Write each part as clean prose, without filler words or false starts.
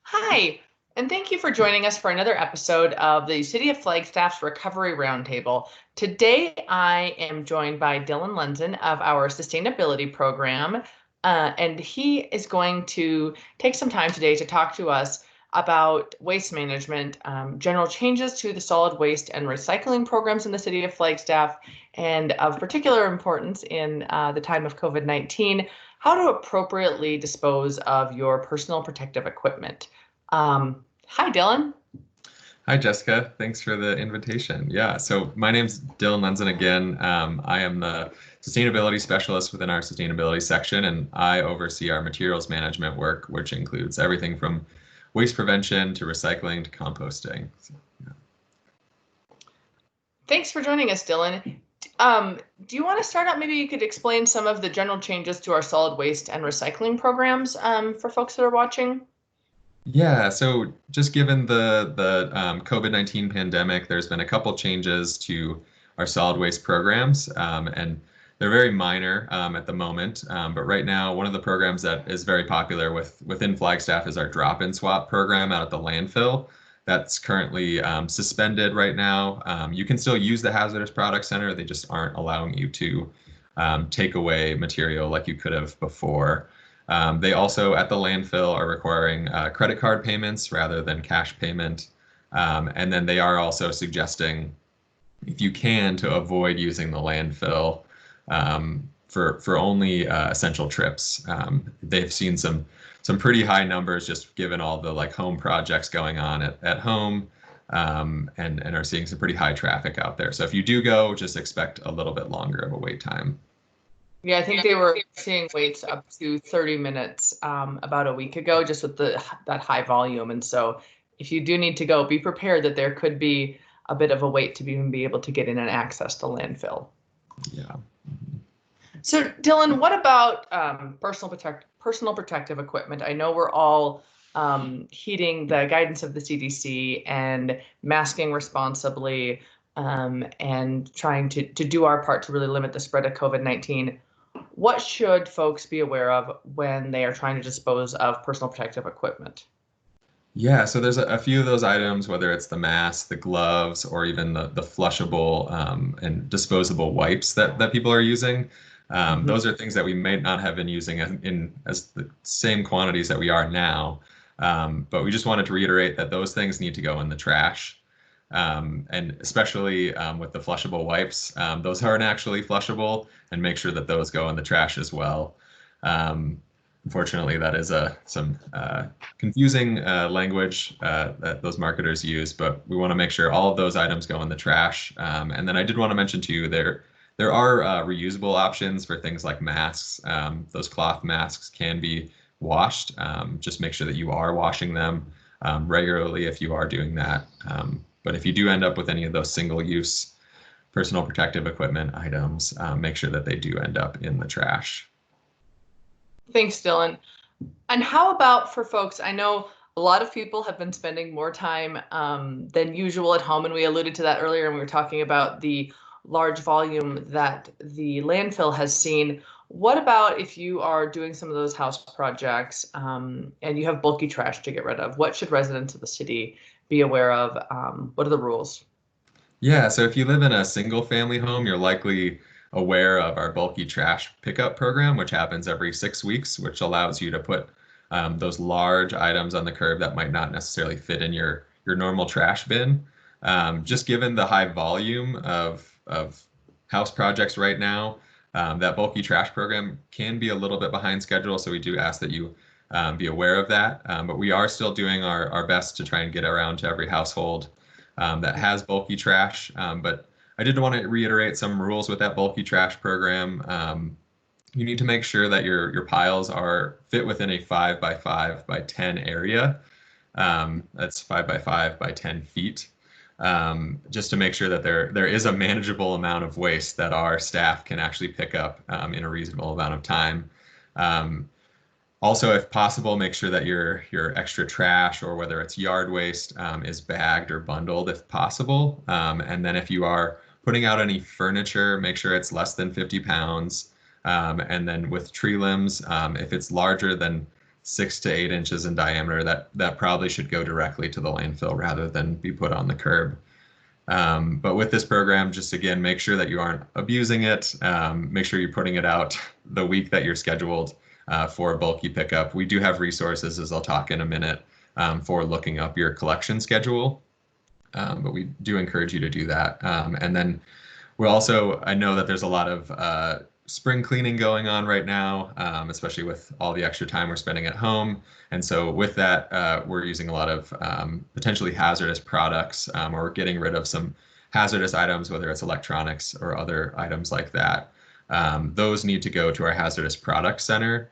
Hi, and thank you for joining us for another episode of the City of Flagstaff's Recovery Roundtable. Today, I am joined by Dylan Lenzen of our Sustainability Program, and he is going to take some time today to talk to us about waste management, general changes to the solid waste and recycling programs in the City of Flagstaff, and of particular importance in the time of COVID-19, how to appropriately dispose of your personal protective equipment. Hi, Dylan. Hi, Jessica. Thanks for the invitation. Yeah, so my name's Dylan Lenzen again. I am the sustainability specialist within our sustainability section, and I oversee our materials management work, which includes everything from waste prevention to recycling to composting. So, yeah. Thanks for joining us, Dylan. Do you want to start out? Maybe you could explain some of the general changes to our solid waste and recycling programs for folks that are watching. Yeah, so just given the COVID-19 pandemic, there's been a couple changes to our solid waste programs, and they're very minor at the moment. But right now, one of the programs that is very popular within Flagstaff is our drop-in swap program out at the landfill. That's currently suspended right now. You can still use the Hazardous Products Center. They just aren't allowing you to take away material like you could have before. They also, at the landfill, are requiring credit card payments rather than cash payment. And then they are also suggesting, if you can, to avoid using the landfill for only essential trips. They've seen some pretty high numbers just given all the home projects going on at home, and are seeing some pretty high traffic out there. So if you do go, just expect a little bit longer of a wait time. Yeah, I think they were seeing waits up to 30 minutes about a week ago, just with that high volume. And so if you do need to go, be prepared that there could be a bit of a wait to even be able to get in and access the landfill. Yeah. So Dylan, what about personal protective equipment? I know we're all heeding the guidance of the CDC and masking responsibly, and trying to do our part to really limit the spread of COVID-19. What should folks be aware of when they are trying to dispose of personal protective equipment? Yeah, so there's a few of those items, whether it's the mask, the gloves, or even the flushable and disposable wipes that people are using. Those are things that we may not have been using in as the same quantities that we are now. But we just wanted to reiterate that those things need to go in the trash. And especially with the flushable wipes, those aren't actually flushable, and make sure that those go in the trash as well. Unfortunately, that is some confusing language that those marketers use, but we want to make sure all of those items go in the trash. And then I did want to mention to you there are reusable options for things like masks. Those cloth masks can be washed. Just make sure that you are washing them regularly if you are doing that. But if you do end up with any of those single-use personal protective equipment items, make sure that they do end up in the trash. Thanks, Dylan. And how about for folks? I know a lot of people have been spending more time than usual at home, and we alluded to that earlier when we were talking about the large volume that the landfill has seen. What about if you are doing some of those house projects and you have bulky trash to get rid of? What should residents of the city be aware of? What are the rules? Yeah, so if you live in a single family home, you're likely aware of our bulky trash pickup program, which happens every 6 weeks, which allows you to put those large items on the curb that might not necessarily fit in your normal trash bin. Just given the high volume of house projects right now, that bulky trash program can be a little bit behind schedule, so we do ask that you be aware of that. But we are still doing our best to try and get around to every household that has bulky trash. But I did want to reiterate some rules with that bulky trash program. You need to make sure that your piles are fit within a 5 by 5 by 10 area. That's 5 by 5 by 10 feet. Just to make sure that there is a manageable amount of waste that our staff can actually pick up in a reasonable amount of time. Also, if possible, make sure that your extra trash, or whether it's yard waste, is bagged or bundled if possible. And then if you are putting out any furniture, make sure it's less than 50 pounds. And then with tree limbs, if it's larger than 6 to 8 inches in diameter, that probably should go directly to the landfill rather than be put on the curb. But with this program, just again, make sure that you aren't abusing it. Make sure you're putting it out the week that you're scheduled for bulky pickup. We do have resources, as I'll talk in a minute, for looking up your collection schedule. But we do encourage you to do that. And then we also, I know that there's a lot of spring cleaning going on right now, especially with all the extra time we're spending at home. And so with that, we're using a lot of potentially hazardous products, or we're getting rid of some hazardous items, whether it's electronics or other items like that. Those need to go to our hazardous product center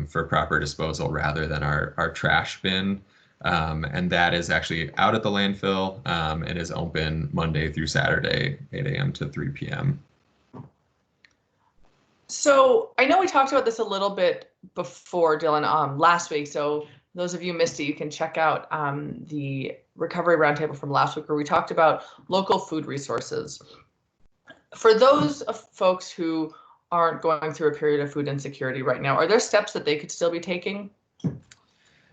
for proper disposal rather than our trash bin. And that is actually out at the landfill. It is open Monday through Saturday, 8 a.m. to 3 p.m. So I know we talked about this a little bit before, Dylan, last week. So those of you who missed it, you can check out the Recovery Roundtable from last week, where we talked about local food resources. For those folks who aren't going through a period of food insecurity right now, are there steps that they could still be taking?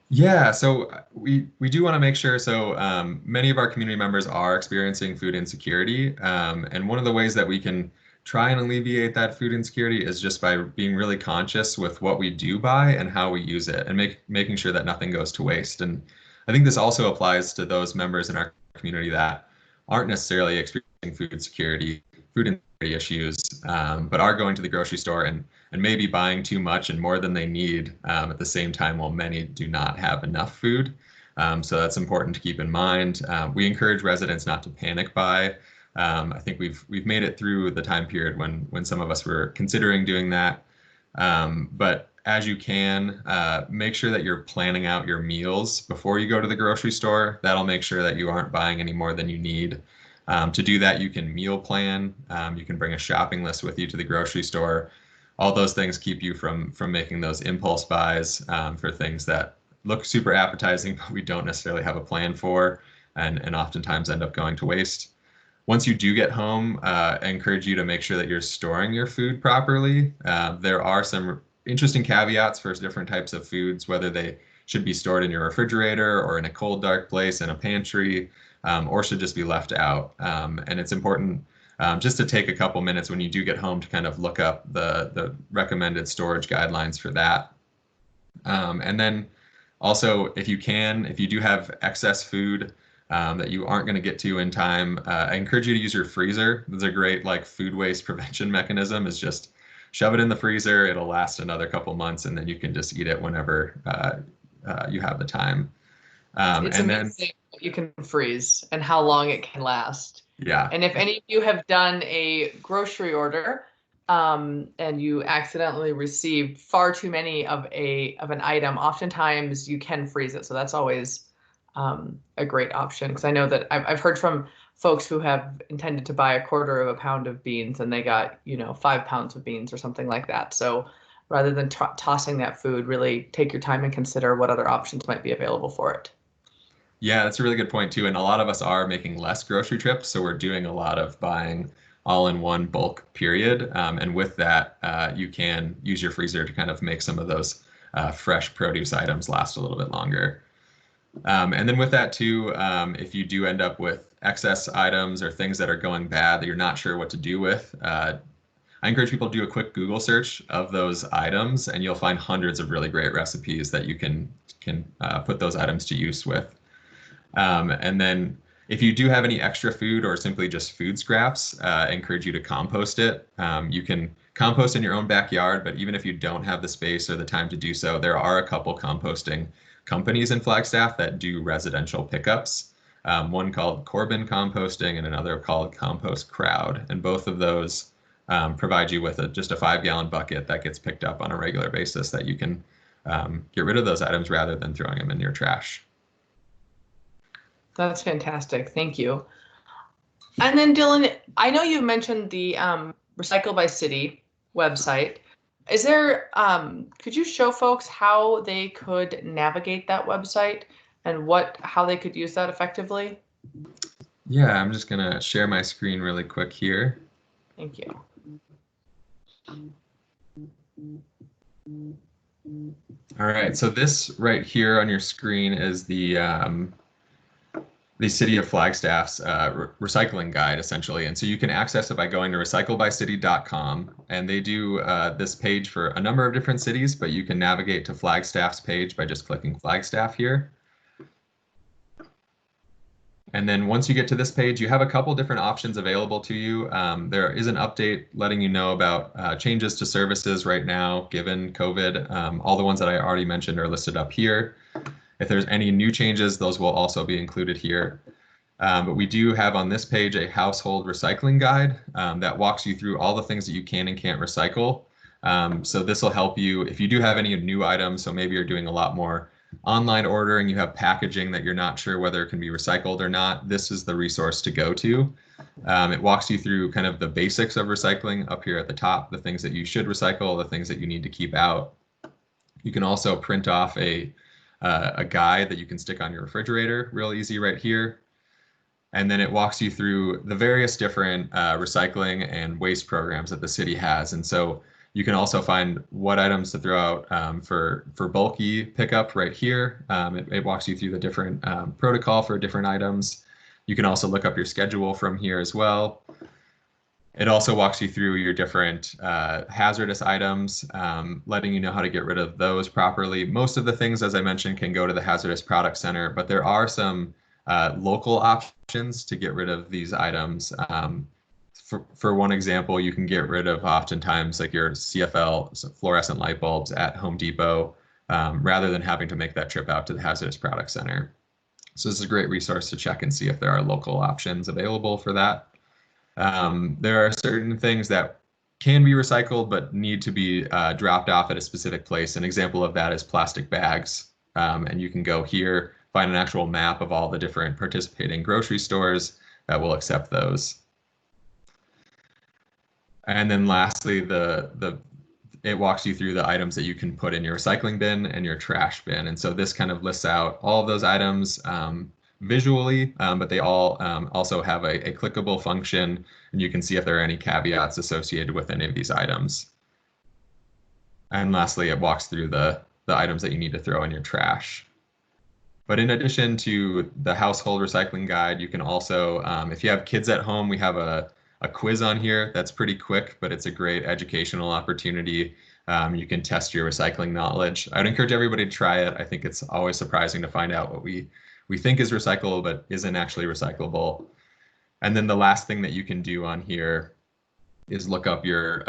Yeah, so we do want to make sure. So many of our community members are experiencing food insecurity, and one of the ways that we can try and alleviate that food insecurity is just by being really conscious with what we do buy and how we use it, and making sure that nothing goes to waste. And I think this also applies to those members in our community that aren't necessarily experiencing food insecurity issues, but are going to the grocery store and maybe buying too much and more than they need at the same time, while many do not have enough food. So that's important to keep in mind. We encourage residents not to panic buy. I think we've made it through the time period when some of us were considering doing that. But as you can, make sure that you're planning out your meals before you go to the grocery store. That'll make sure that you aren't buying any more than you need. To do that, you can meal plan. You can bring a shopping list with you to the grocery store. All those things keep you from making those impulse buys for things that look super appetizing, but we don't necessarily have a plan for, and oftentimes end up going to waste. Once you do get home, I encourage you to make sure that you're storing your food properly. There are some interesting caveats for different types of foods, whether they should be stored in your refrigerator or in a cold, dark place in a pantry, or should just be left out. And it's important just to take a couple minutes when you do get home to kind of look up the recommended storage guidelines for that. And then also, if you do have excess food that you aren't going to get to in time, I encourage you to use your freezer. There's a great food waste prevention mechanism, is just shove it in the freezer. It'll last another couple months, and then you can just eat it whenever you have the time. It's amazing what you can freeze and how long it can last. Yeah. And if any of you have done a grocery order and you accidentally received far too many of an item, oftentimes you can freeze it. So that's always a great option, because I know that I've heard from folks who have intended to buy a quarter of a pound of beans and they got 5 pounds of beans or something like that. So rather than tossing that food, really take your time and consider what other options might be available for it. Yeah, that's a really good point too. And a lot of us are making less grocery trips, so we're doing a lot of buying all in one bulk period. And with that, you can use your freezer to kind of make some of those fresh produce items last a little bit longer. And then with that too, if you do end up with excess items or things that are going bad that you're not sure what to do with, I encourage people to do a quick Google search of those items, and you'll find hundreds of really great recipes that you can put those items to use with. And then if you do have any extra food or simply just food scraps, I encourage you to compost it. You can compost in your own backyard, but even if you don't have the space or the time to do so, there are a couple composting companies in Flagstaff that do residential pickups. One called Corbin Composting and another called Compost Crowd. And both of those provide you with just a 5-gallon bucket that gets picked up on a regular basis, that you can get rid of those items rather than throwing them in your trash. That's fantastic. Thank you. And then Dylan, I know you mentioned the Recycle by City website. Is there, could you show folks how they could navigate that website and how they could use that effectively? Yeah, I'm just gonna share my screen really quick here. Thank you. All right, so this right here on your screen is the City of Flagstaff's recycling guide, essentially. And so you can access it by going to recyclebycity.com. And they do this page for a number of different cities, but you can navigate to Flagstaff's page by just clicking Flagstaff here. And then once you get to this page, you have a couple different options available to you. There is an update letting you know about changes to services right now, given COVID. All the ones that I already mentioned are listed up here. If there's any new changes, those will also be included here. But we do have on this page a household recycling guide that walks you through all the things that you can and can't recycle. So this will help you if you do have any new items. So maybe you're doing a lot more online ordering, you have packaging that you're not sure whether it can be recycled or not. This is the resource to go to. It walks you through kind of the basics of recycling up here at the top, the things that you should recycle, the things that you need to keep out. You can also print off a guide that you can stick on your refrigerator, real easy right here. And then it walks you through the various different recycling and waste programs that the city has. And so you can also find what items to throw out for bulky pickup right here. It walks you through the different protocol for different items. You can also look up your schedule from here as well. It also walks you through your different hazardous items, letting you know how to get rid of those properly. Most of the things, as I mentioned, can go to the Hazardous Product Center, but there are some local options to get rid of these items. For one example, you can get rid of oftentimes like your CFL, so fluorescent light bulbs at Home Depot, rather than having to make that trip out to the Hazardous Product Center. So this is a great resource to check and see if there are local options available for that. There are certain things that can be recycled but need to be dropped off at a specific place. An example of that is plastic bags. And you can go here, find an actual map of all the different participating grocery stores that will accept those. And then lastly, it walks you through the items that you can put in your recycling bin and your trash bin. And so this kind of lists out all of those items visually, but they all also have a clickable function, and you can see if there are any caveats associated with any of these items. And lastly, it walks through the items that you need to throw in your trash. But in addition to the household recycling guide, you can also, if you have kids at home, we have a quiz on here that's pretty quick, but it's a great educational opportunity. You can test your recycling knowledge. I'd encourage everybody to try it. I think it's always surprising to find out what we think is recyclable, but isn't actually recyclable. And then the last thing that you can do on here is look up your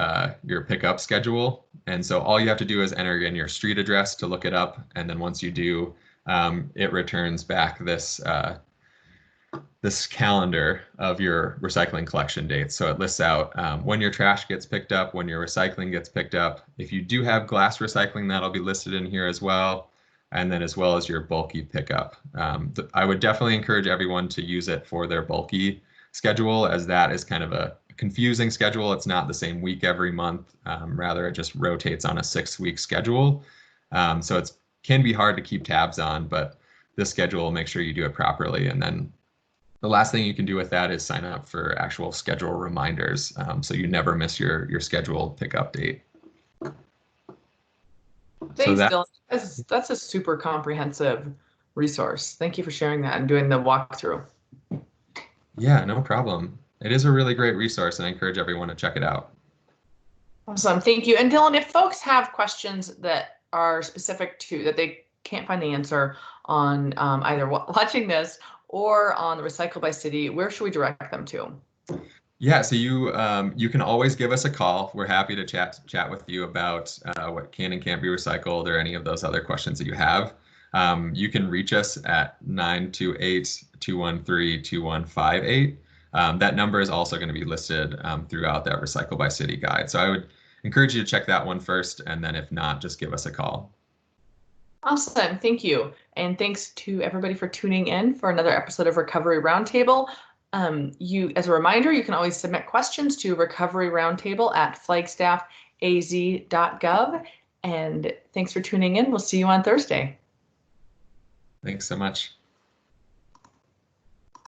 pickup schedule. And so all you have to do is enter in your street address to look it up. And then once you do, it returns back this calendar of your recycling collection dates. So it lists out when your trash gets picked up, when your recycling gets picked up. If you do have glass recycling, that'll be listed in here as well. And then as well as your bulky pickup. I would definitely encourage everyone to use it for their bulky schedule, as that is kind of a confusing schedule. It's not the same week every month. Rather, it just rotates on a 6-week schedule. So it can be hard to keep tabs on, but this schedule will make sure you do it properly. And then the last thing you can do with that is sign up for actual schedule reminders, so you never miss your scheduled pickup date. Thanks, Dylan. That's a super comprehensive resource. Thank you for sharing that and doing the walkthrough. Yeah, no problem. It is a really great resource, and I encourage everyone to check it out. Awesome. Thank you. And Dylan, if folks have questions that are specific to that they can't find the answer on either watching this or on the Recycle by City, where should we direct them to? Yeah, so you can always give us a call. We're happy to chat with you about what can and can't be recycled or any of those other questions that you have. You can reach us at 928-213-2158. That number is also going to be listed throughout that Recycle by City guide. So I would encourage you to check that one first, and then if not, just give us a call. Awesome. Thank you. And thanks to everybody for tuning in for another episode of Recovery Roundtable. As a reminder, you can always submit questions to recoveryroundtable@flagstaffaz.gov. And thanks for tuning in. We'll see you on Thursday. Thanks so much.